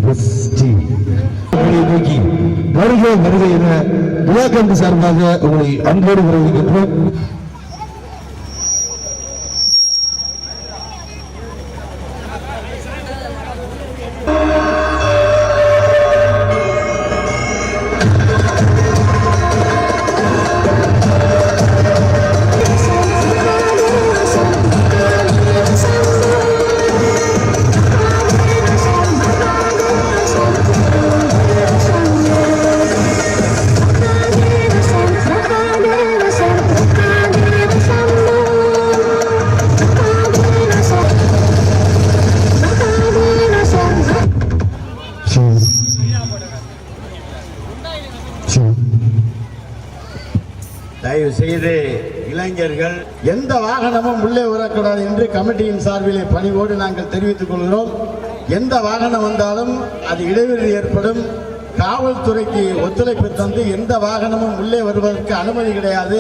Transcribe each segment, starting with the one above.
நோக்கி வருகை வருகை என விழாக்கம்பு சார்பாக உங்களை அன்போடு வரவேற்கின்றோம். தயவு செய்து இளைஞர்கள் எந்த வாகனமும் உள்ளே வரக்கூடாது என்று கமிட்டியின் சார்பிலே பணிவோடு நாங்கள் தெரிவித்துக் கொள்கிறோம். எந்த வாகனம் வந்தாலும் அது இடைவெளி ஏற்படும். காவல்துறைக்கு ஒத்துழைப்பு தந்து எந்த வாகனமும் உள்ளே வருவதற்கு அனுமதி கிடையாது.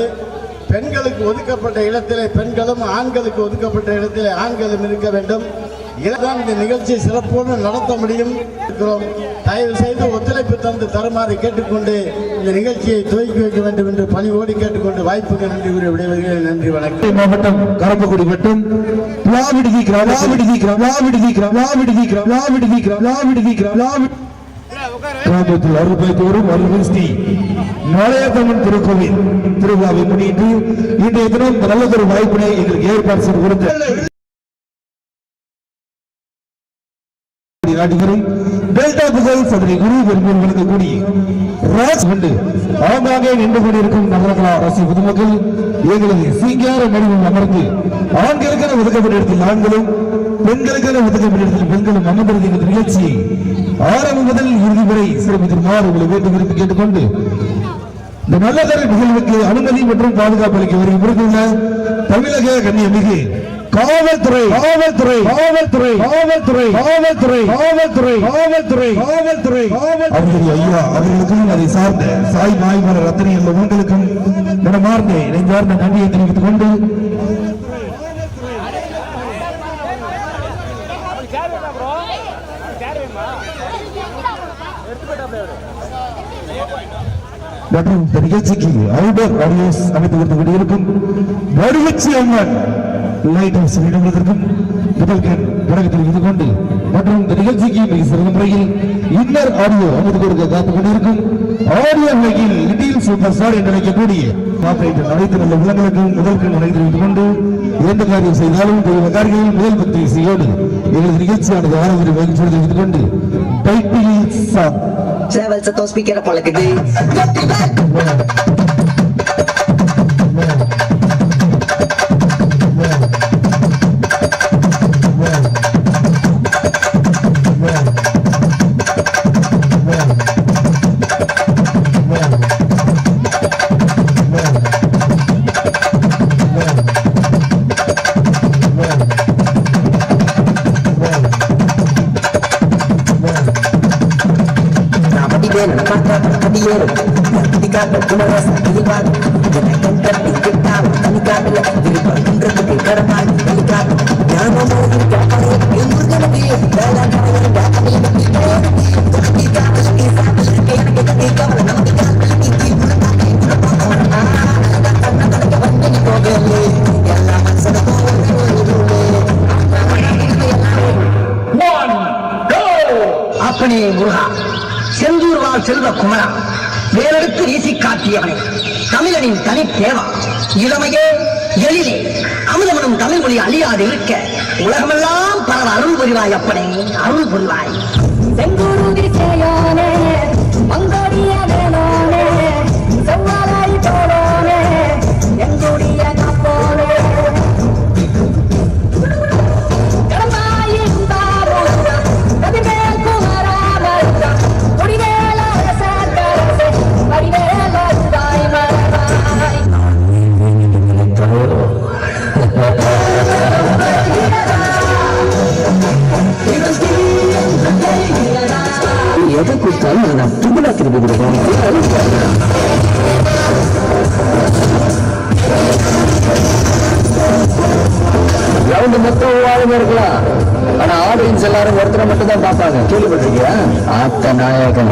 பெண்களுக்கு ஒதுக்கப்பட்ட இடத்திலே பெண்களும், ஆண்களுக்கு ஒதுக்கப்பட்ட இடத்திலே ஆண்களும் இருக்க வேண்டும். இதுதான் இந்த நிகழ்ச்சியை சிறப்போடு நடத்த முடியும். தயவு செய்து ஒத்துழைப்பு தந்து தருமாறு கேட்டுக்கொண்டு இந்த நிகழ்ச்சியை துவக்கி வைக்க வேண்டும் என்று பணிவோடு கேட்டுக்கொண்டு வாய்ப்புக்கு நன்றி கூறி விடைபெறுகிறேன். நன்றி, வணக்கம். மாவட்டம் கரம்பக்குடி வட்டம் கிராமத்தில் அருள்பாய்த்தோறும் அருள்மிகு ஸ்ரீ மலையப்பன் திருக்கோவில் திருவிழாவை முன்னிட்டு இன்றைய தினம் நல்லதொரு வாய்ப்பினை எங்களுக்கு ஏற்பாடு செய்து கொடுத்த டெல்டா புகழ் சதுரை குரு பெருமையில் வழங்கக்கூடிய ராஜ் கண்டு ஆங்காங்கே நின்று கொண்டிருக்கும் நகரங்களா அரசு பொதுமக்கள் எங்களது சீக்கிர மடிவில் அமர்ந்து ஆண்களுக்கென ஒதுக்கப்பட்ட இடத்தில் ஆண்களும், பெண்களுக்கென ஒதுக்கப்பட்ட இடத்தில் பெண்களும் அமர்ந்திருந்த இந்த நிகழ்ச்சியை ஆரம்பம் முதல் இறுதி வரை சிறப்பித்திருமாறு உங்களை வேண்டும் விரும்பி கேட்டுக்கொண்டு இந்த நல்லதொரு நிகழ்வுக்கு அனுமதி மற்றும் பாதுகாப்பு அளிக்க வருகின்ற தமிழக கண்ணியமிகு காவல்துறை காவல்துறை காவல்துறை காவல்துறை காவல்துறை காவல்துறை காவல்துறை காவல்துறை அவர்கள் ஐயா அவர்களுக்கும் அதை சார்ந்த சாய் மாய்மலர் அத்தனை என்ற உங்களுக்கும் மனமார்ந்த இணைந்தார்ந்த நன்றியை தெரிவித்துக் கொண்டு மற்றும் இந்த நிகழ்ச்சிக்கு அவுடோர் ஆடியோஸ் அமைத்து கொடுத்து கொண்டிருக்கும் வடிவச்சி அம்மன் லைட் ஹவுஸ் இடம்பெறுவதற்கும் முதல்கண் வணக்கத்தில் இருந்து கொண்டு மற்றும் இந்த நிகழ்ச்சிக்கு மிக சிறந்த முறையில் இன்னர் ஆடியோ அமைத்து கொடுக்க காத்துக் கொண்டிருக்கும் ஆடியோ வகையில் லிட்டில் சூப்பர் ஸ்டார் என்று அழைக்கக்கூடிய ஆபரேட்டர் அனைத்து நல்ல உள்ளங்களுக்கும் முதல்கண் வணக்கம் தெரிவித்துக் கொண்டு எந்த காரியம் செய்தாலும் காரியங்களில் முதல் பக்தி செய்யோடு எங்களது நிகழ்ச்சியானது ஆரம்பத்தில் வகிச்சு தெரிவித்துக் கொண்டு title song Travel sa tos speaker po lagi di. அப்பனே முருகா, செந்தூர் வாழ் செல்வ குமரா, வேலெடுத்து வீசி காட்டியவனே, தமிழனின் தனி தேவா, இளமையே எழிலே அமுதமனும் தமிழ் மொழி அழியாது இருக்க உலகமெல்லாம் பரவ அருள் புரிவாய். அப்பனே அருள் புரிவாய். எதை கொடுத்தாலும் நான் தும்பலாக்கி விடுகிறேன். மொத்தம் இருக்கலாம். ஆனா ஆடியன்ஸ் எல்லாரும் ஒருத்தரை மட்டும் தான் பார்ப்பாங்க. கேள்விப்பட்டிருக்கியா? ஆத்த நாயகன்.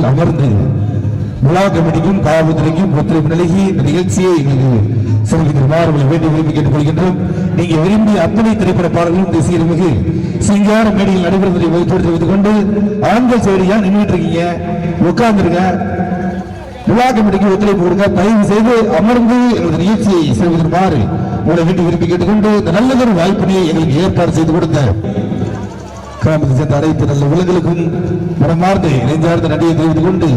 அமர்ந்து விழா கமிட்டிக்கும் காவல்துறைக்கும் ஒத்துழைப்பு நிலையை இந்த நிகழ்ச்சியை செல்விக்குமாறு வேண்டி விரும்பி கேட்டுக்கொள்கின்றோம். நீங்க விரும்பி அத்தனை திரைப்பட பாடல்களும் தேசியமிகு சிங்கார மேடையில் நடைபெறுவதை வகுப்படுத்தி வைத்துக் கொண்டு ஆண்கள் சைடியா நின்றுட்டு இருக்கீங்க, உட்கார்ந்துருங்க. விழா கமிட்டிக்கு ஒத்துழைப்பு கொடுங்க. தயவு செய்து அமர்ந்து எங்களது நிகழ்ச்சியை செல்வதற்குமாறு உங்களை வேண்டி விரும்பி கேட்டுக்கொண்டு இந்த நல்லதொரு வாய்ப்பினை எங்களுக்கு ஏற்பாடு செய்து கொடுத்த கிராமத்தை சேர்ந்த அனைத்து நல்ல உள்ளங்களுக்கும் மனமார்ந்து நெஞ்சார்ந்த நன்றியை தெரிவித்துக் கொண்டு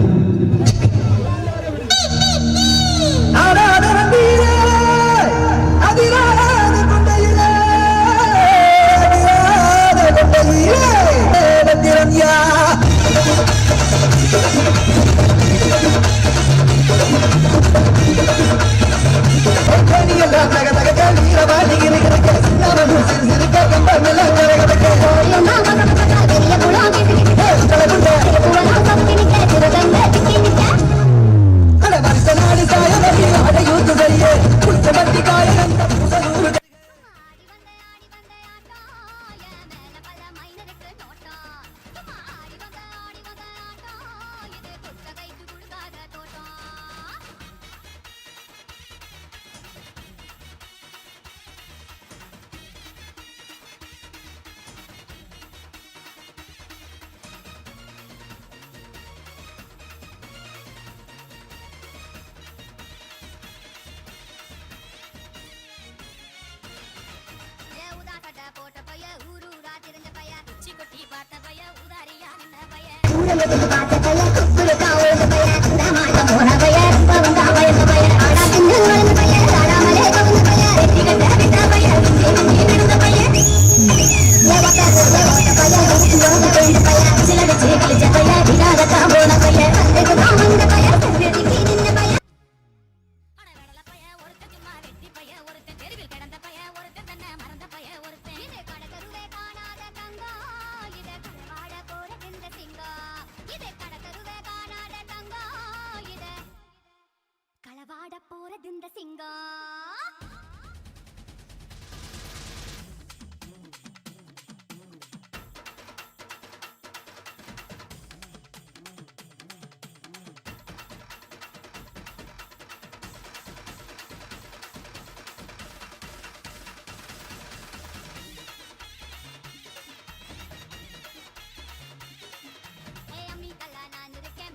Hey, போட்ட பைய ஊரூரா திரிஞ்ச பைய உச்சி கொட்டி பார்த்த பைய உதாரியா நின்ன பைய போன பைய ரொம்ப வந்தா பயந்த பைய ஆடா தின்னு வளர்ந்த பைய ஆடாமலே கவர்ந்த பைய வெற்றி கட்ட விட்ட பைய விழுந்த பைய சிலடிச்சு கிழிச்ச பைய விடாதத்தான் போன பைய வந்துக்குதான் வந்த பைய வெற்றி நின்ன பைய களவாட போறது இந்த சிங்கம்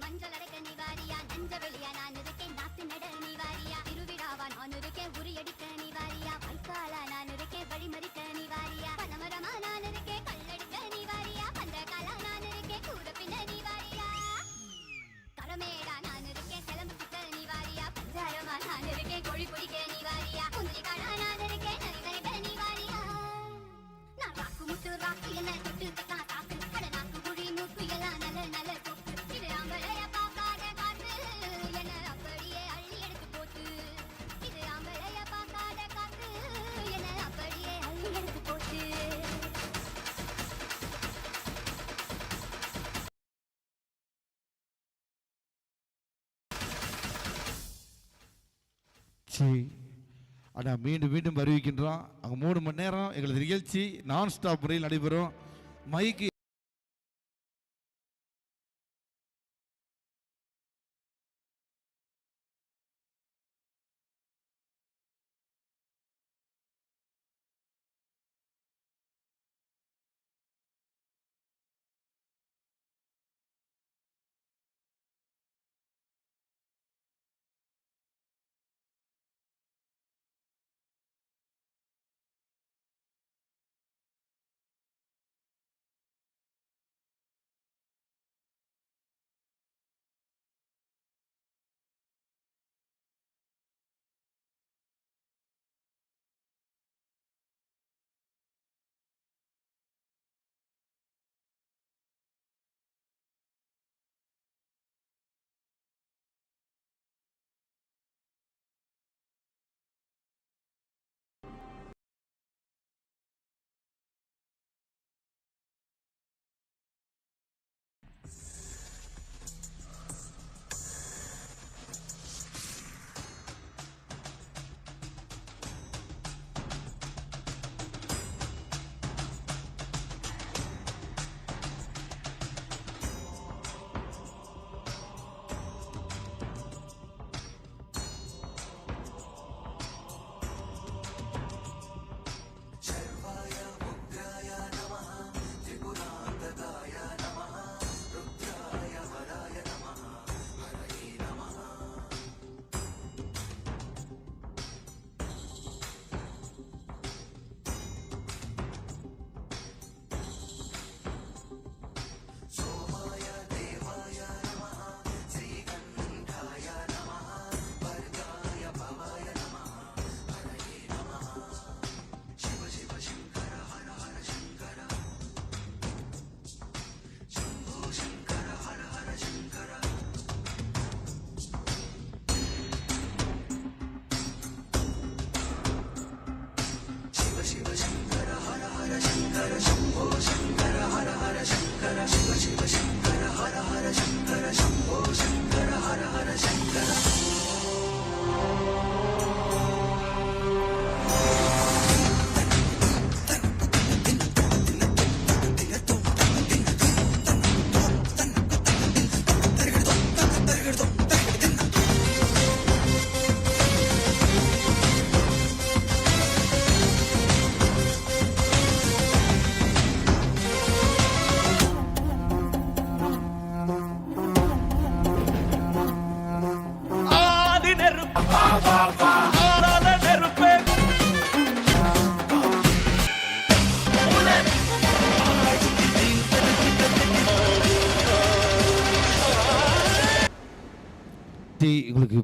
மஞ்சள் அரைக்க நிவாரியா நஞ்ச வெளியா நான் இருக்கேன் நாத்து நட நிவாரியா திருவிழாவா நான் இருக்கேன் உரியடிக்க நிவாரியா வைக்காலா நான் இருக்கேன் வழிமறிக்க நிவாரியா பனமரமா நான் இருக்கேன் கல்லடிக்க நிவாரியா பந்தகாலா நான் இருக்கேன் கூட பின்ன நிவாரியா கரமேடா நான் இருக்கேன் சிலம்பு சுத்த நிவாரியா பஞ்சாரமா நான் இருக்கேன் கோழி பொடிக்க நிவாரியா குந்திரி காடா நான் இருக்கேன் நரிக்க நிவாரியா நான் ராக்கு முட்டு ராக்கு என்ன தொட்டு தான் தாக்கு கட நாக்கு குழி மூக்கு எல்லாம் நல்ல நல்ல இது ஆம்பளைய பார்க்காத காத்து என்ன அப்படியே அள்ளி எடுத்து போட்டு இது ஆம்பளைய பார்க்காத காத்து என்ன அப்படியே அள்ளி எடுத்து போட்டு ஆனால் மீண்டும் மீண்டும் அறிவிக்கின்றோம். அங்கே 3 மணி நேரம் எங்களது நிகழ்ச்சி நான் ஸ்டாப் முறையில் நடைபெறும். மைக்கு நிகழ்ச்சி உங்களுக்கு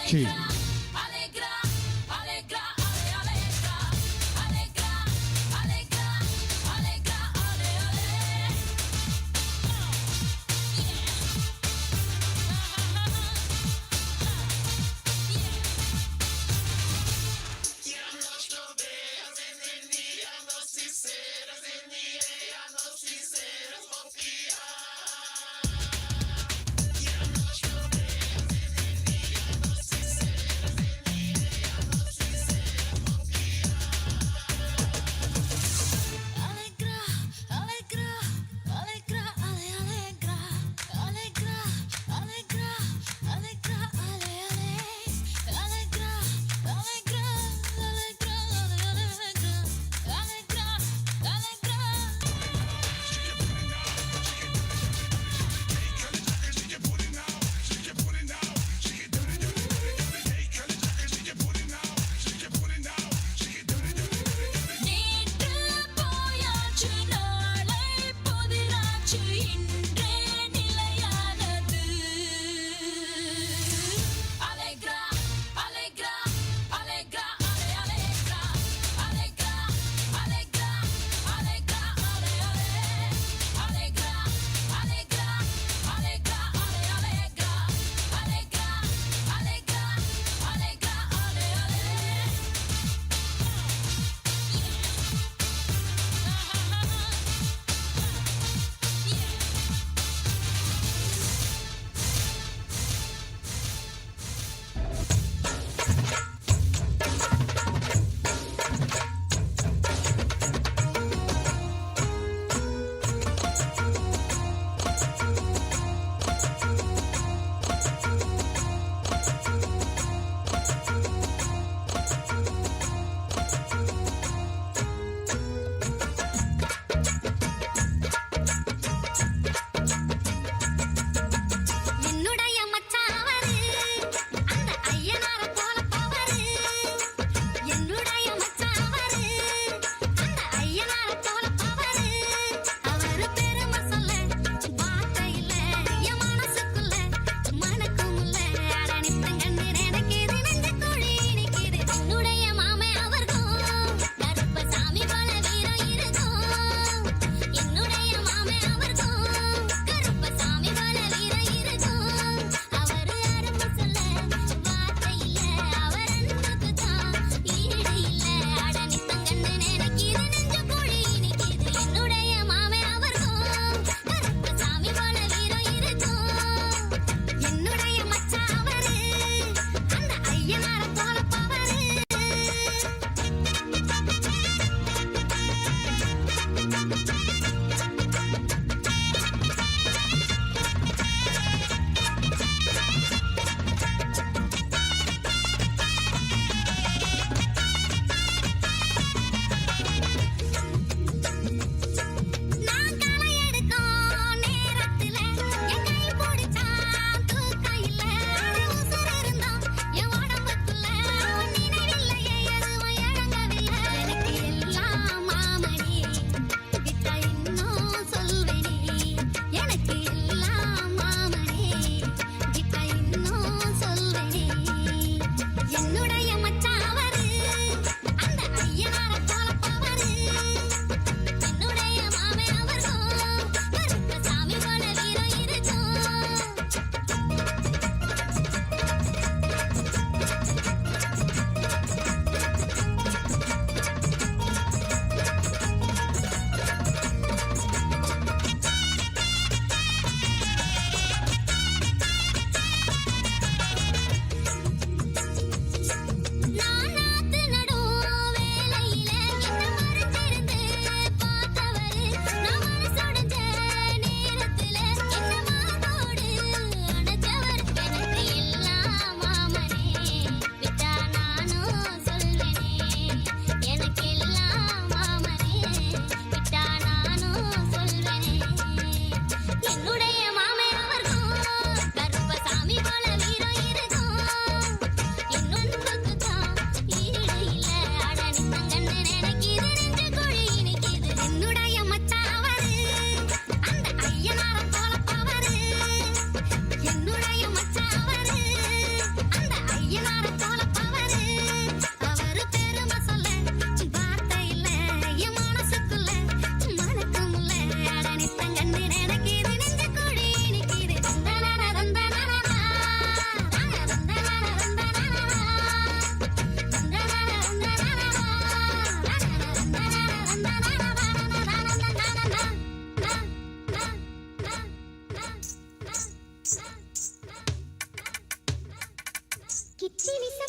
King. Alegra, alegra, alegra, alegra, alegra, alegra, ale, ale.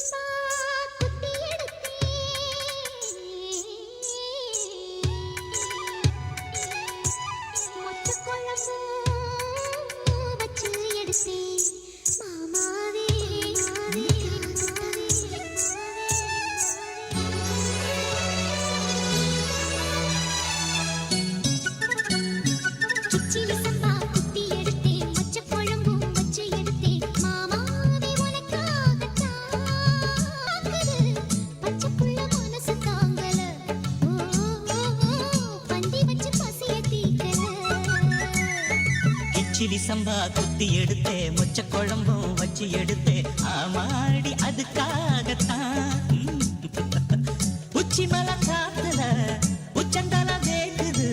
சம்பா குத்தி எடுத்தேன் மொச்ச குழம்பு வச்சு எடுத்தேன் மாமாவே கிச்சிலி சம்பா குத்தி எடுத்தேன் மொச்ச குழம்பு வச்சு எடுத்தேன் மாமாவே உனக்காகத்தான் பச்சை புள்ள மனசு தாங்கல பந்தி வச்சு பசிய தீக்கல கிச்சிலி சம்பா குத்தி எடுத்தே மொச்ச குழம்பும் வச்சு எடுத்தே ஆமாடி அதுக்காகத்தான் உச்சி மலை காத்துல உச்சந்தல வேக்குது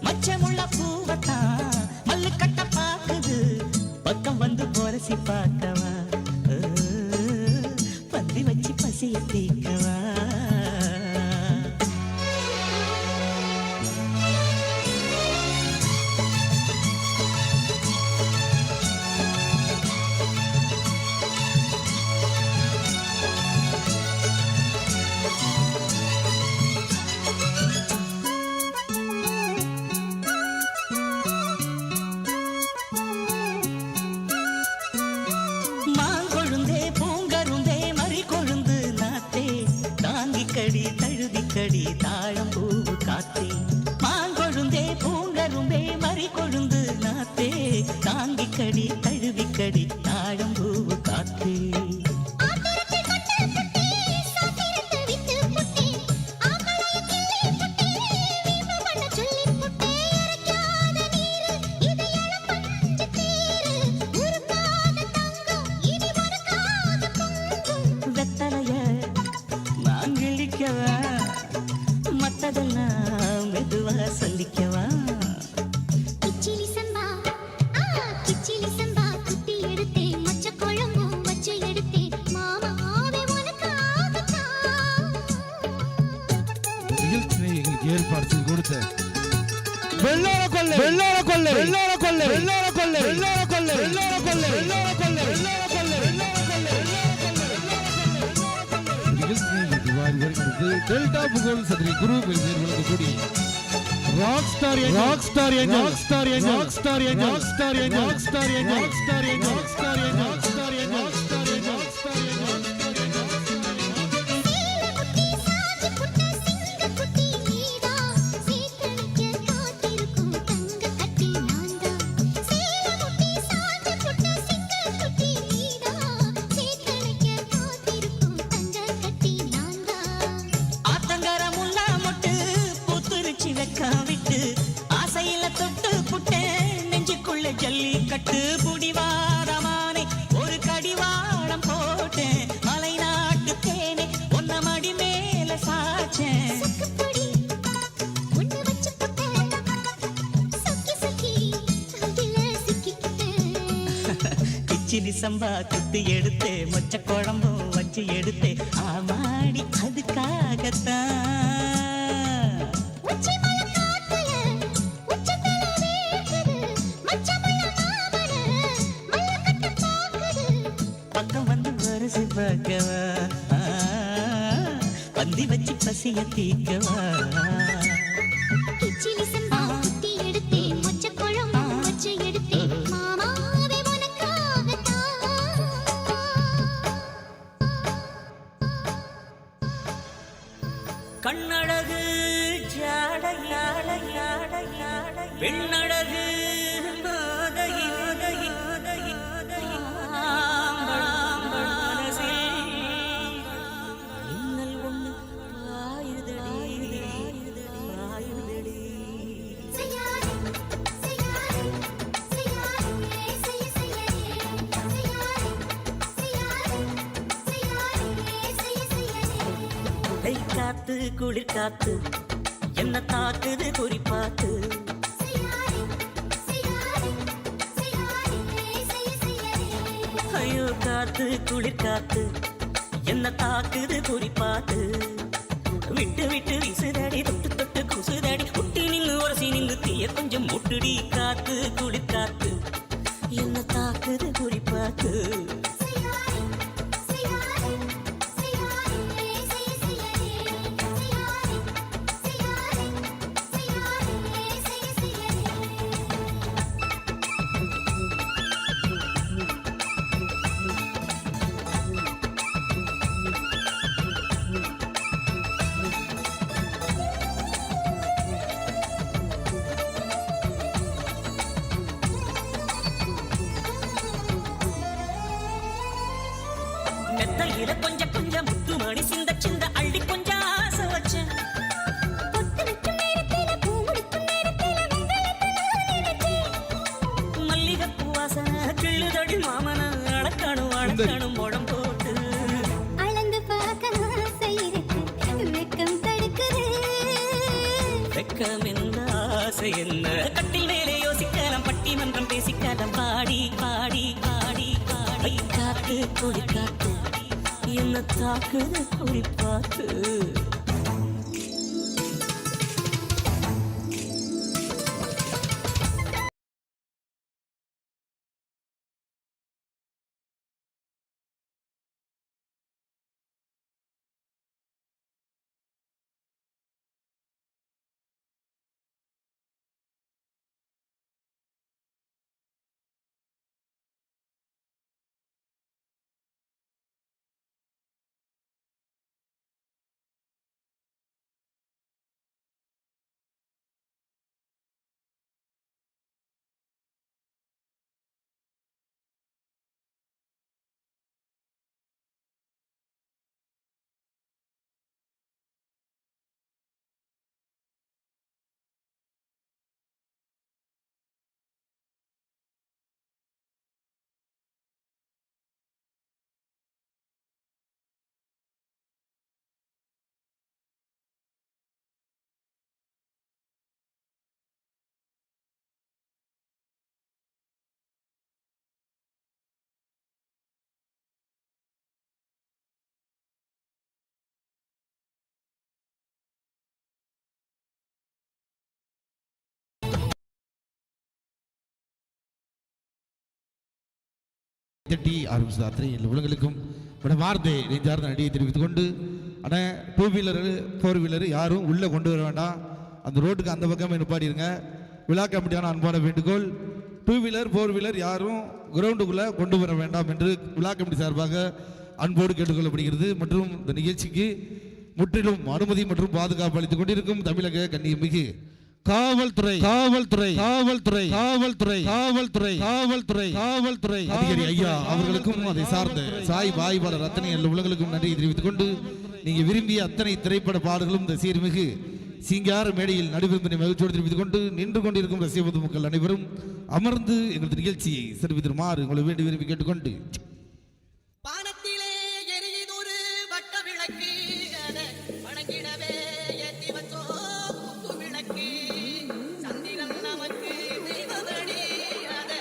மச்சமுள்ள பூவத்தான் மல்லு கட்ட பாக்குது பக்கம் வந்து போரசி பார்க்கவா பந்தி வச்சு பசிய தீக்கவா மாங்கொழுந்தே பூங்கருந்தே மறி கொழுந்து நாத்தே தாங்கிக்கடி தழுவிக்கடி தாழம் பூவு காத்தே மாங்கொழுந்தே பூங்கருந்தே மறி கொழுந்து நாத்தே தாங்கிக்கடி தழுவிக்கடி தாழம் பூவு காத்தே ஆத்திரத்தை கட்டு புட்டி சாத்திரத்தை விட்டு புட்டி ஆகளைய கிள்ளி புட்டி வீம்பு பண்ண சொல்லி புட்டி இறைக்காத நீரு இது இளம் பஞ்சு தேரு உருக்காத தங்கம் இனி ஒருக்காத பொங்கும் வெத்தலைய நான் கிழிக்கவா மத்ததெல்லாம் மெதுவா சொல்லிக்கவா கிச்சிலி சம்பா கிச்சிலி சம்பா குத்தி எடுத்தேன் மொச்ச குழம்பு வச்சு எடுத்தேன் மாமாவே உனக்காகத்தான் நிகழ்ச்சியை எங்களுக்கு ஏற்பாடு செய்து கொடுத்த வெள்ளார கொள்ளை வெள்ளார கொள்ளை வெள்ளார கொள்ளை வெள்ளார கொள்ளை வெள்ளார கொள்ளை வெள்ளார கொள்ளை வெள்ளார கொள்ளை வெள்ளார கொள்ளை வெள்ளார கொள்ளை நிகழ்ச்சியை திவாரி வருகிறது டெல்டா புகழ் சதுரி குரு பெருமையை வழங்கக்கூடிய rock star rock star rock star rock star rock star rock star rock star rock star rock star rock star rock star சீல குட்டி சாஞ்சி புட்ட சிங்க குட்டி நீதா சீத்தனிக்க காத்திருக்கும் தங்க கட்டி நான்தா சீல குட்டி சாஞ்சி புட்ட சிங்க குட்டி நீதா சீத்தனிக்க காத்திருக்கும் தங்க கட்டி நான்தா ஆத்தங்கர முல்லா மொட்டு பூத்துருச்சி வெக்க விட்டு ஆசையில தொட்டு புட்டேன் நெஞ்சுக்குள்ள ஜல்லி கட்டு புடிவாரமானே ஒரு கடிவாளம் போட்டேன் மலை நாட்டு தேனே ஒன்ன மடி மேல சாச்சேன் சக்குப்பொடி ஒண்ணு வச்சு புட்டேன் சக்கி சக்கி அதில சிக்கிக்கிட்டேன் கிச்சிலி சம்பா குத்தி எடுத்தே மொச்ச குழம்பும் வச்சு எடுத்தே ஆமாடி அதுக்காகத்தான் உச்சி மலை காத்துல உச்சத்துல வேக்குது மச்சமுள்ள மாமன மல்லக்கட்ட பாக்குது பக்கம் வந்து வரிசை பார்க்கவா பந்தி வச்சு பசிய தீக்கவா கிச்சிலி சம்பா குத்தி எடுத்தேன் மொச்ச குழம்பு வச்சு எடுத்தேன் மாமாவே உனக்காகத்தான் கண்ணழகு ஜாடையாடையாடையாடை பெண்ணழகு இன்னல் ஒண்ணு பாயுதடி செய்யாதே செய்யாதே செய்யாதே செய்ய செய்யாதே செய்யாதே செய்யாதே செய்ய செய்யாதே கை காத்து குளிர் காத்து என்ன தாக்குது குறிப்பாத்து ஐயோ காத்து குளிர் காத்து என்ன தாக்குது குறிப்பாத்து விட்டு விட்டு வீசுதடி தொட்டு தொட்டு குசுதடி குட்டி நின்று உரசி நின்று தீய கொஞ்சம் முட்டுடி காத்து குளிர் காத்து என்ன தாக்குது குறிப்பாத்து வெக்கம் என்ன ஆசை என்ன கட்டில் மேலே யோசிக்கலாம் பட்டிமன்றம் பேசிக்கலாம் பாடி பாடி பாடி பாடி காத்து கொடி காத்து என்ன தாக்குது கொடி பார்த்து தட்டி ஆரம்பிச்சது அத்தனை உலகளுக்கும் வார்த்தை நெஞ்சார்ந்த நடிகை தெரிவித்துக் கொண்டு ஆனால் 2 வீலரு 4 வீலரு யாரும் உள்ளே கொண்டு வர வேண்டாம். அந்த ரோட்டுக்கு அந்த பக்கம் நிப்பாடிருங்க. விழா கமிட்டியான அன்பான வேண்டுகோள், 2 வீலர் 4 வீலர் யாரும் கிரவுண்டுக்குள்ளே கொண்டு வர வேண்டாம் என்று விழா கமிட்டி சார்பாக அன்போடு கேட்டுக்கொள்ளப்படுகிறது. மற்றும் இந்த நிகழ்ச்சிக்கு முற்றிலும் அனுமதி மற்றும் பாதுகாப்பு அளித்துக் கொண்டிருக்கும் தமிழக கண்ணியமிகு காவல்துறை காவல்துறை காவல்துறை காவல்துறை காவல்துறை காவல்துறை காவல்துறை அதிகாரி ஐயா அவர்களுக்கும் அதை சார்ந்த சாய் வாய்வாளர் அத்தனை உலகளுக்கும் நன்றியை தெரிவித்துக் கொண்டு நீங்க விரும்பிய அத்தனை திரைப்பட பாடல்களும் இந்த சீர்மிகு சிங்கார மேடையில் நடைபெறும் மகிழ்ச்சியோடு தெரிவித்துக் கொண்டு நின்று கொண்டிருக்கும் ரசிக பொதுமக்கள் அனைவரும் அமர்ந்து எங்களது நிகழ்ச்சியை சிறப்பித்திருமாறு உங்களை வேண்டி விரும்பி கேட்டுக்கொண்டு பானத்திலே எரியுதொரு வட்ட விளக்கு அதை வணங்கிடவே ஏற்றி வச்சோம் குத்து விளக்கு சந்திரன் நமக்கு தெய்வமடி அதை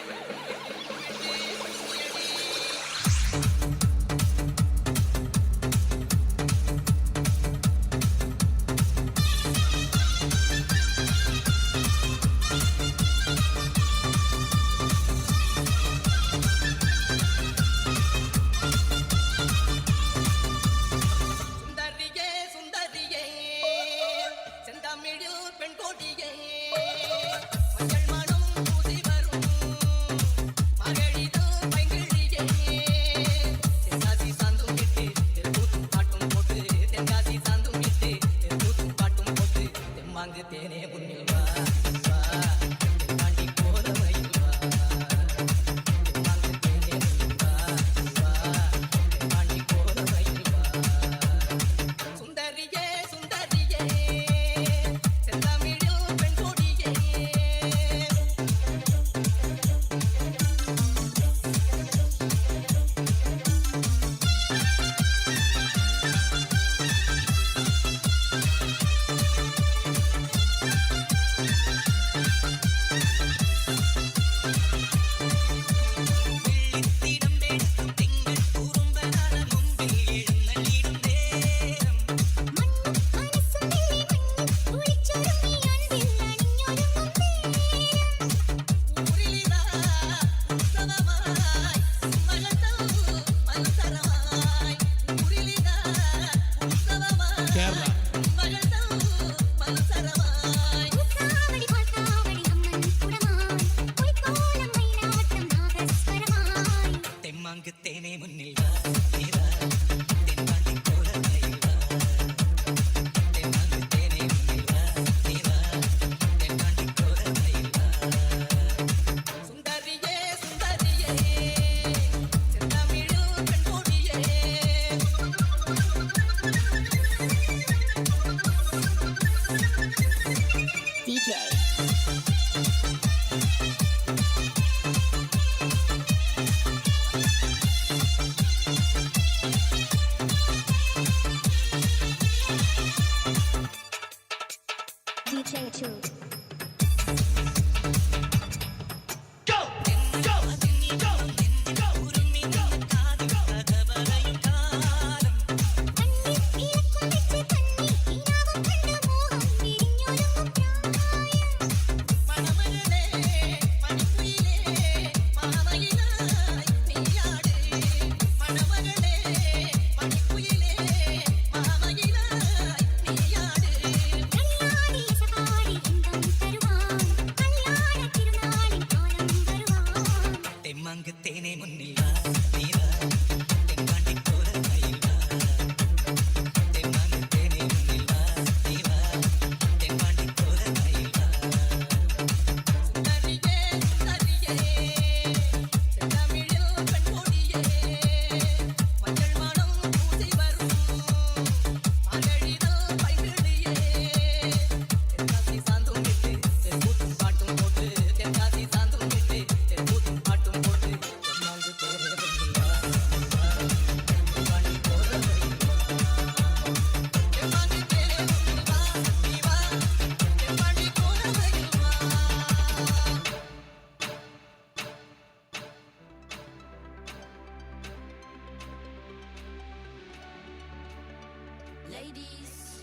Ladies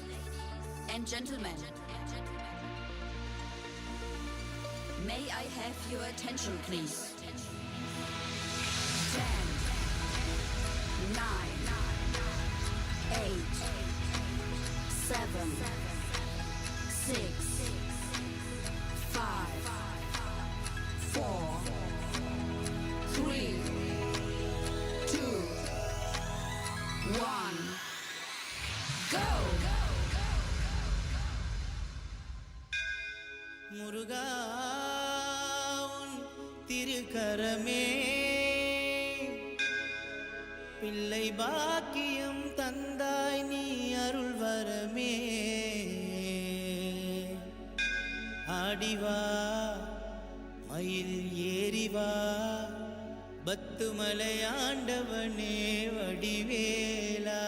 and gentlemen, may I have your attention, please? 10, 9, 8, 7, 6, 5, 4, 3, 2, 1, go! முருகா உன் திருக்கரமே பிள்ளை பாக்கியம் தந்தாய் நீ அருள் வரமே ஆடிவா மயில் ஏறிவா பத்துமலை ஆண்டவனே வடிவேலா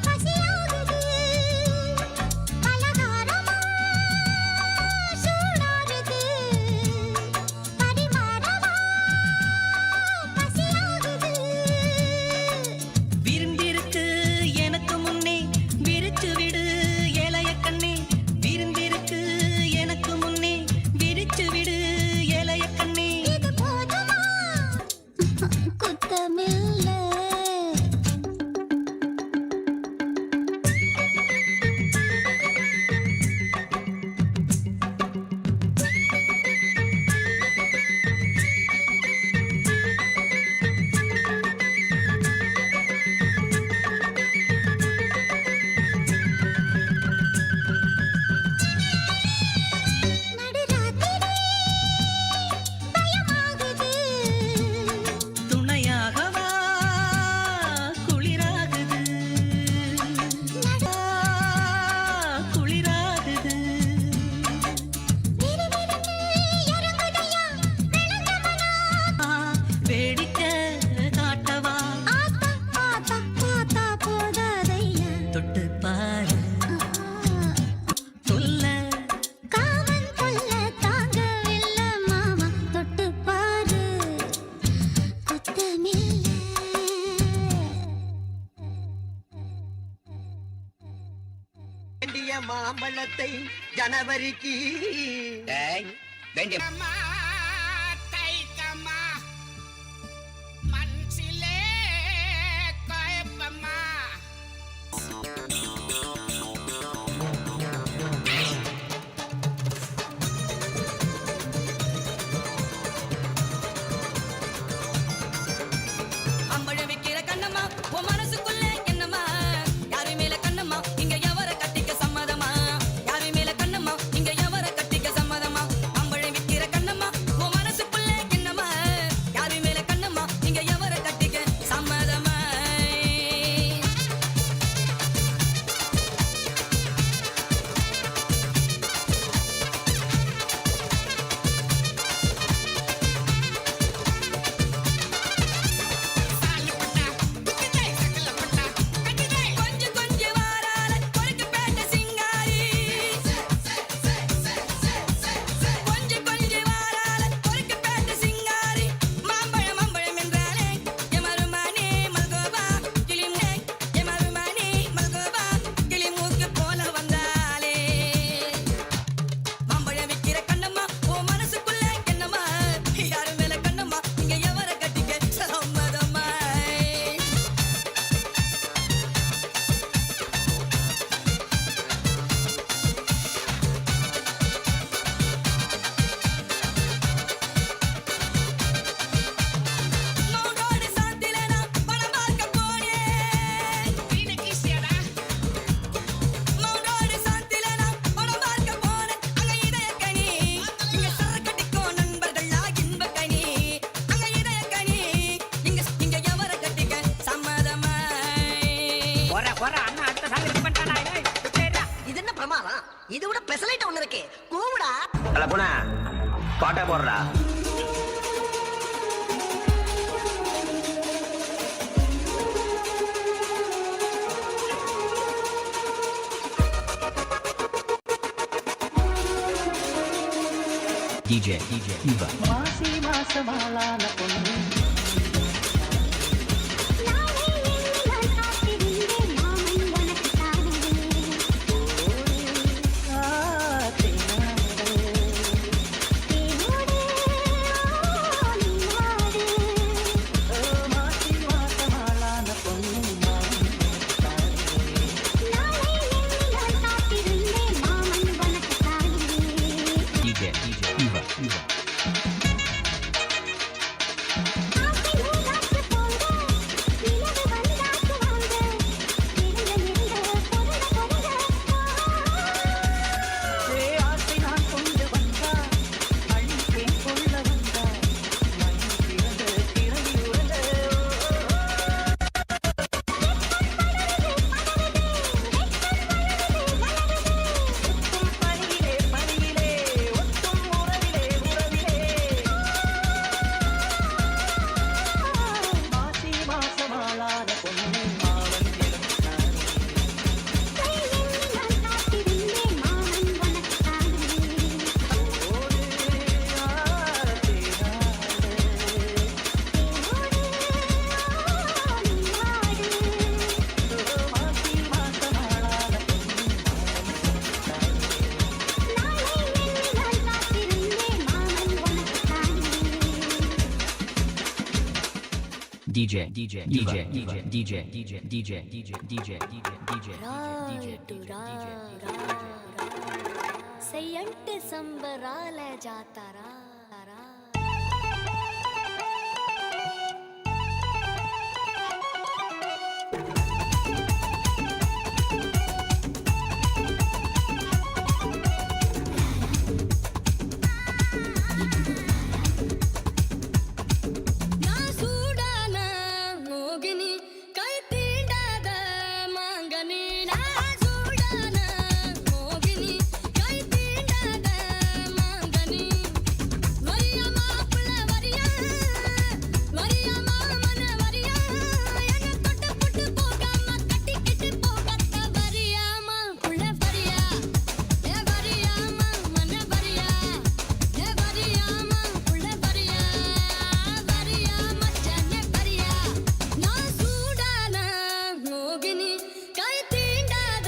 பசி மாம்பழத்தை ஜனவரிக்கு மனசிலே குழப்பமா அம்பழம் வைக்கிற கண்ணம்மா உன் மனசுக்குள்ள என்னம்மா யாரு மேல கண்ணம்மா இங்க எவர கட்டிக்க சம்மதமா யாரு மேல கண்ணம்மா இங்க எவர கட்டிக்க சம்மதமா அம்பழம் வைக்கிற கண்ணம்மா உன் மனசுக்குள்ள என்னம்மா யாரு மேல கண்ணம்மா இங்க எவர கட்டிக்க சம்மதமா கொஞ்சம் கொஞ்சம் வாரால பொறுக்கு பேட்ட சிங்காரி கொஞ்சம் கொஞ்சம் வாரால பொறுக்கு பேட்ட சிங்காரி மாம்பழம் மாம்பழம் என்றாலே எமருமானே மல்கோவா கிளிமே எமருமானே மல்கோவா கிளி மூக்கு போல வந்தாலே மாம்பழம் விக்கிற கண்ணம்மா ஓ மனசுக்குள்ள என்னம்மா யாரு மேல கண்ணம்மா இங்க எவர கட்டிக்க சம்மதமா மௌனோடு சாத்தில நான் படம் பார்க்க போனேன் மௌனோடு சாத்தில நான் படம் பார்க்க போனேன் அங்க இதய கனி இங்க சரக்கட்டிக்கோ நண்பர்களா இன்ப கனி அங்க இதய கனி இங்க எவர கட்டிக்க சம்மதமா இது என்ன பிரமாதம்? இது விட பெசலைட் ஒண்ணு இருக்கு. கூவுடா. அல்ல போன பாட்டா போடுறா DJ Eva நாளை எண்ணி நான் காத்திருந்தேன் மாமன் உனக்குத்தானே தேனோடு நீனாடு நாளை எண்ணி நான் காத்திருந்தேன் மாமன் உனக்குத்தானே DJ Eva ஆசை நூலாச்சு போங்க நிலவு வந்தாச்சு வாங்க நெருங்க நெருங்க பொருங்க பொருங்க ஆசை நான் கொண்டு வந்தா அழிப்பேன் கொள்ள வந்தா திறந்து உருண்டு பணியிலே பணியிலே ஒத்தும் உறவிலே உறவிலே மாசி மாசமாளான பொண்ணு மாவன் நாளை எண்ணி நான் காத்திருந்தேன் மாமன் உனக்குத்தானே DJ செய்யಂಟೆ ಸಂಬರಾಲ ಜಾತಾರಾ நான் சூடான மோகினி கை தீண்டாத மாங்கனி நான் சூடான மோகினி கை தீண்டாத மாங்கனி வரியா மாப்பிள்ள வரியா வரியா மாமன வரியா என்ன தொட்டு புட்டு போகாம கட்டிக்கிட்டு போகத்த வரியா மாப்பிள்ள வரியா ஏ வரியா மாமன வரியா ஏ வரியா மாப்பிள்ள வரியா வரியா மச்சானே வரியா நான் சூடான மோகினி கை தீண்டாத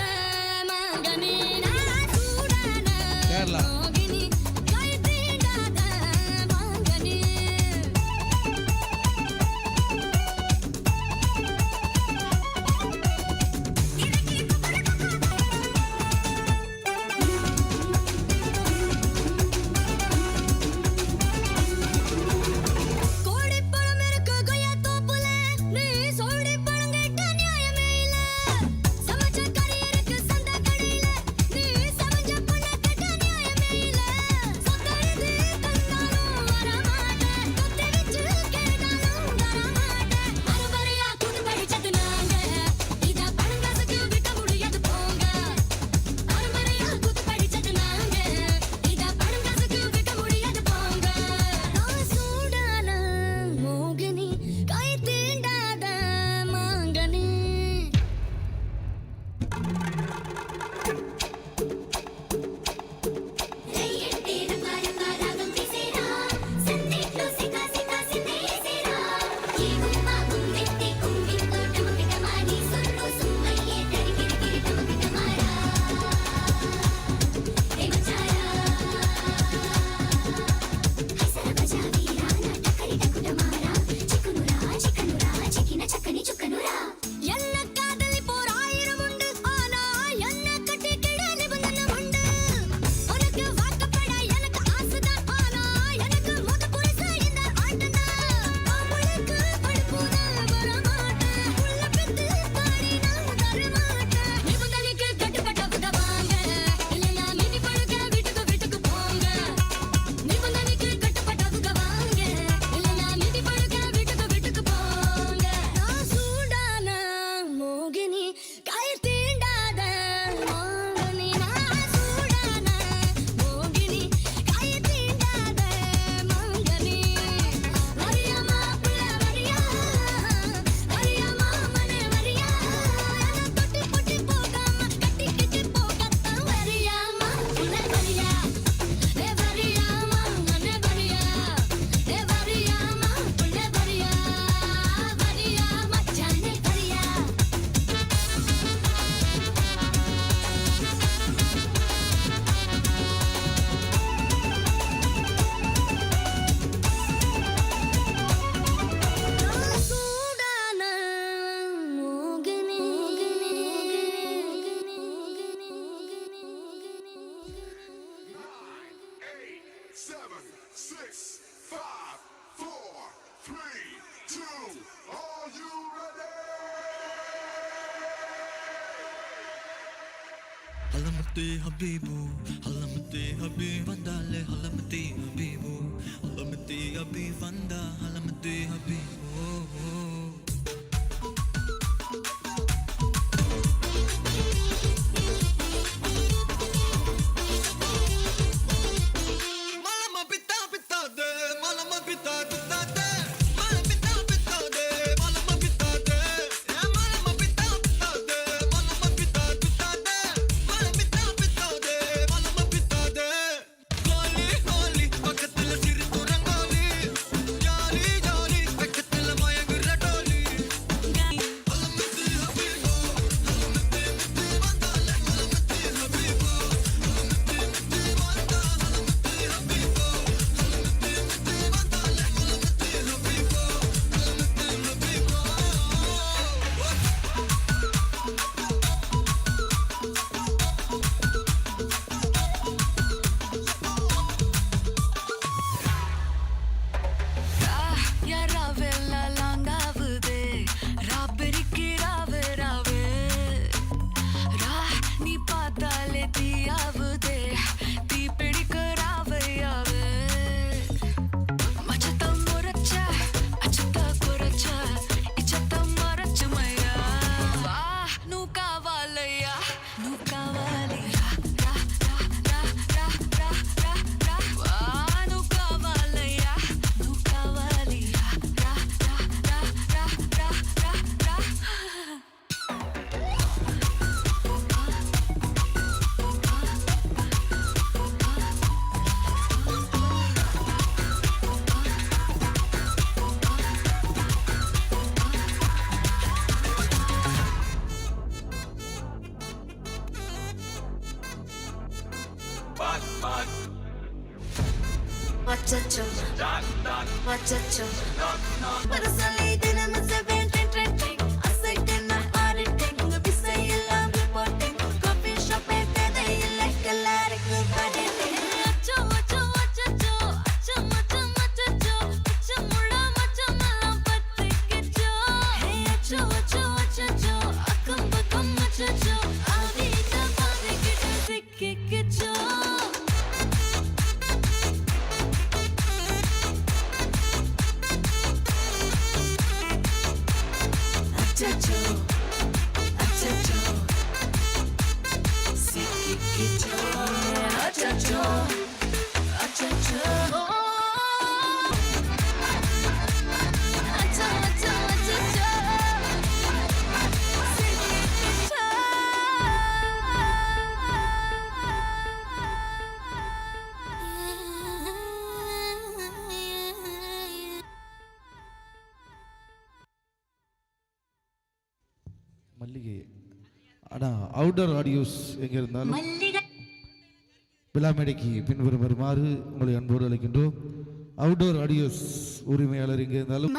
கயிறு தீண்டாத மோகினி நான் சூடான மோகினி கயிறு தீண்டாத மோகினி வரியாமா புள்ள வரியா வரியாமா மனே வரியா தொட்டி பொட்டி போகாம கட்டிக்கிட்டு போகத்தான் வரியாமா புள்ள வரியா ஏ வரியாமா மனே வரியா ஏ வரியாமா புள்ள வரியா வரியா மச்சானே வரியா சூடான மோகினி 7, 6, 5, 4, 3, 2, are you ready? Halamati Habibu, Halamati Habib, Vandale, Halamati Habibu, Halamati Habib, Vanda, Halamati Habibu. Malama pita pita de, malama pita pita de, malama pita pita de, malama pita de, malama pita pita de, malama pita pita de, malama pita pita de, malama pita de. Holi holi, பக்கத்துல சிரிப்பு rangoli, jolly jolly, பக்கத்துல மயங்குற Dolly. Halamati Habibu, Halamati Habibu, Vandale, Halamati Habibu, Halamati Habibu, Vanda, Halamati Habibu, Halamati Habibu, Vandale, Halamati Habibu, Halamati Habibu. யாராவெல்லாம் லாங்காவுதே ராபெரிக்கு ராவு ராவு ரா நீ பார்த்தாலே தீயாவுதே தீ பிடிக்க ராவையாவு மச்சத்தம் முறைச்ச அச்சத்த குறைச்ச இச்சத்தம் மறைச்சு மையா வா நூ காவாலையா நூ காவாலி ரா ரா ரா ரா ரா ரா ரா வா நூ காவாலையா நூ காவாலி ரா ரா ரா ரா ரா ரா ரா ரா Machacho, machacho. Para salir tenemos evento trending. Aceiten a auditing. உங்க விசை எல்லாம் reporting. Coffee shop தேவையில்லை எல்லாருக்கும் படிting. அச்சோ அச்சோ அச்சச்சோ அச்சோ மச்சோ மச்சச்சோ அச்சமுள்ள மச்சமெல்லாம் பத்திக்கிச்சோ. Hey அச்சோ அச்சோ அச்சச்சோ அக்கம் பக்கம் அச்சச்சோ ஆதிட்ட பாதிக்கிட்டு சிக்கிக்கிச்சோ. Achacho, achacho, sikikicho, achacho, achacho. Acha, acha, achacho, sikikicho. மல்லிகை ஆனா அவுட்டர் ஆடியோஸ் எங்க இருந்தாலும் விழாமேடைக்கு பின்வரும் வருமாறு உங்களை அன்போடு அழைக்கின்றோம். அவுட்டோர் ஆடியோஸ் உரிமையாளர் எங்க இருந்தாலும்